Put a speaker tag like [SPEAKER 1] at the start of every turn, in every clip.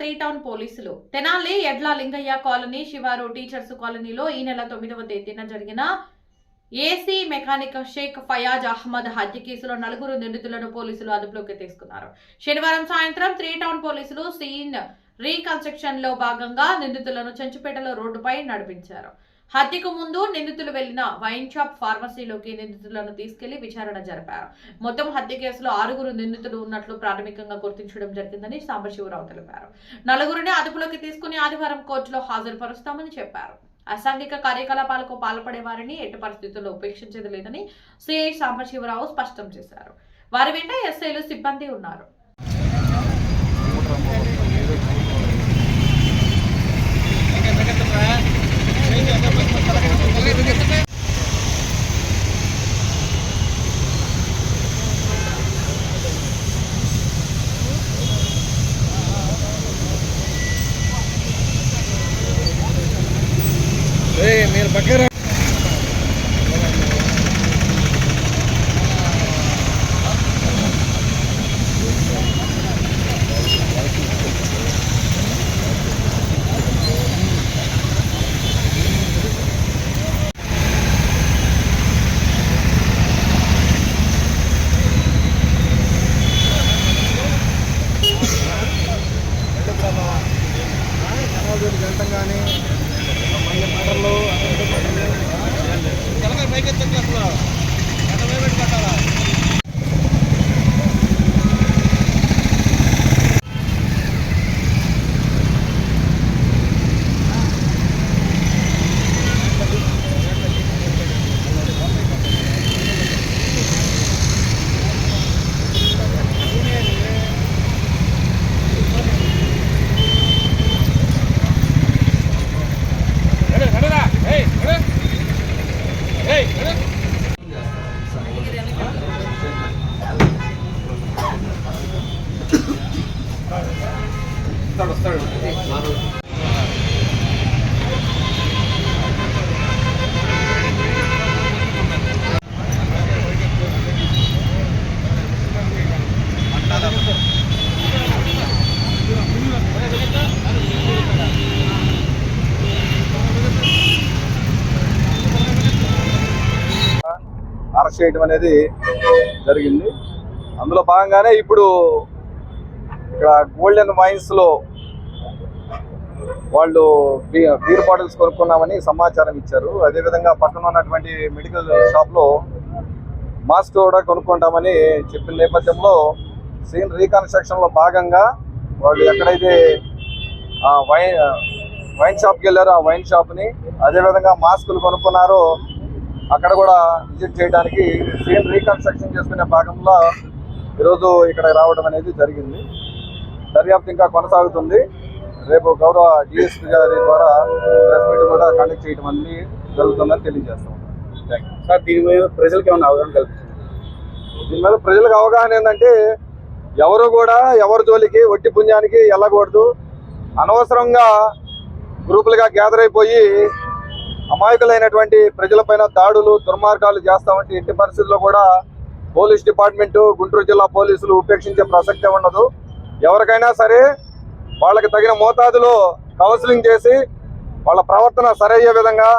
[SPEAKER 1] Three town పోలీసులు తెనాలి ఎడ్ల Lingaiah colony శివారు టీచర్స్ కాలనీలో ఈ నెల 9వ తేదీన జరిగిన ఏసీ మెకానిక్ షేక్ ఫయాజ్ అహ్మద్ హత్య కేసులో 4 నిందితులను పోలీసులు అదుపులోకి తీసుకున్నారు. శనివారం సాయంత్రం త్రీ టౌన్ పోలీసులు సీన్ రీకన్స్ట్రక్షన్ లో భాగంగా నిందితులను చెంచుపేటలో రోడ్డుపై నడిపించారు. హత్యకు ముందు నిందితులు వెళ్లిన వైన్ షాప్ ఫార్మసీలోకి నిందితులను తీసుకెళ్లి విచారణ జరిపారు. మొత్తం హత్య కేసులో 6 నిందితులు ఉన్నట్లు ప్రాథమికంగా గుర్తించడం జరిగిందని సాంబశివరావు తెలిపారు. 4 అదుపులోకి తీసుకుని ఆదివారం కోర్టులో హాజరుపరుస్తామని చెప్పారు. అసాంఘిక కార్యకలాపాలకు పాల్పడే వారిని ఎట్టి పరిస్థితుల్లో ఉపేక్షించేది లేదని సిఐ సాంబశివరావు స్పష్టం చేశారు. వారి వెంట ఎస్ఐలు సిబ్బంది ఉన్నారు.
[SPEAKER 2] మీరు పక్కన వెళ్తాం వస్తాడు అరెస్ట్ చేయడం అనేది జరిగింది. అందులో భాగంగానే ఇప్పుడు ఇక్కడ గోల్డెన్ వైన్స్ లో వాళ్ళు బీర్ బాటిల్స్ కొనుక్కున్నామని సమాచారం ఇచ్చారు. అదేవిధంగా పక్కన ఉన్నటువంటి మెడికల్ షాప్ లో మాస్క్ కూడా కొనుక్కుంటామని చెప్పిన నేపథ్యంలో సీన్ రీకన్స్ట్రక్షన్ లో భాగంగా వాళ్ళు ఎక్కడైతే వైన్ షాప్కి వెళ్ళారో ఆ వైన్ షాప్ ని అదేవిధంగా మాస్కులు కొనుక్కున్నారో అక్కడ కూడా విజిట్ చేయడానికి సీన్ రీకన్స్ట్రక్షన్ చేసుకునే భాగంలో ఈరోజు ఇక్కడ రావడం అనేది జరిగింది. దర్యాప్తు ఇంకా కొనసాగుతుంది. రేపు గౌరవ డిఎస్పీ గారి ద్వారా ప్రెస్ మీట్ కూడా కండక్ట్ చేయడం అనేది జరుగుతుందని తెలియజేస్తాం.
[SPEAKER 3] సార్, దీని మీద ప్రజలకు ఏమైనా అవగాహన కల్పిస్తుంది?
[SPEAKER 2] దీని మీద ప్రజలకు అవగాహన ఏంటంటే ఎవరు కూడా ఎవరి జోలికి వడ్డీ పుణ్యానికి వెళ్ళకూడదు. అనవసరంగా గ్రూపులుగా గ్యాదర్ అయిపోయి అమాయకులైనటువంటి ప్రజలపైన దాడులు దుర్మార్గాలు చేస్తామంటే ఎట్టి పరిస్థితుల్లో కూడా పోలీస్ డిపార్ట్మెంటు గుంటూరు జిల్లా పోలీసులు ఉపేక్షించే ప్రసక్తే ఉండదు. ఎవరికైనా సరే వాళ్ళకి తగిన మోతాదులో కౌన్సిలింగ్ చేసి వాళ్ళ ప్రవర్తన సరయ్యే విధంగా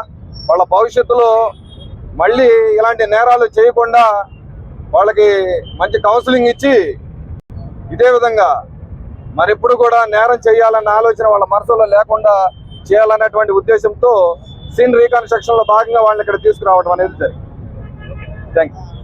[SPEAKER 2] వాళ్ళ భవిష్యత్తులో మళ్ళీ ఇలాంటి నేరాలు చేయకుండా వాళ్ళకి మంచి కౌన్సిలింగ్ ఇచ్చి ఇదే విధంగా మరెప్పుడు కూడా నేరం చేయాలన్న ఆలోచన వాళ్ళ మనసులో లేకుండా చేయాలన్నటువంటి ఉద్దేశంతో సీన్ రీకన్స్ట్రక్షన్ లో భాగంగా వాళ్ళని ఇక్కడ తీసుకురావడం అనేది జరిగింది. Thank you.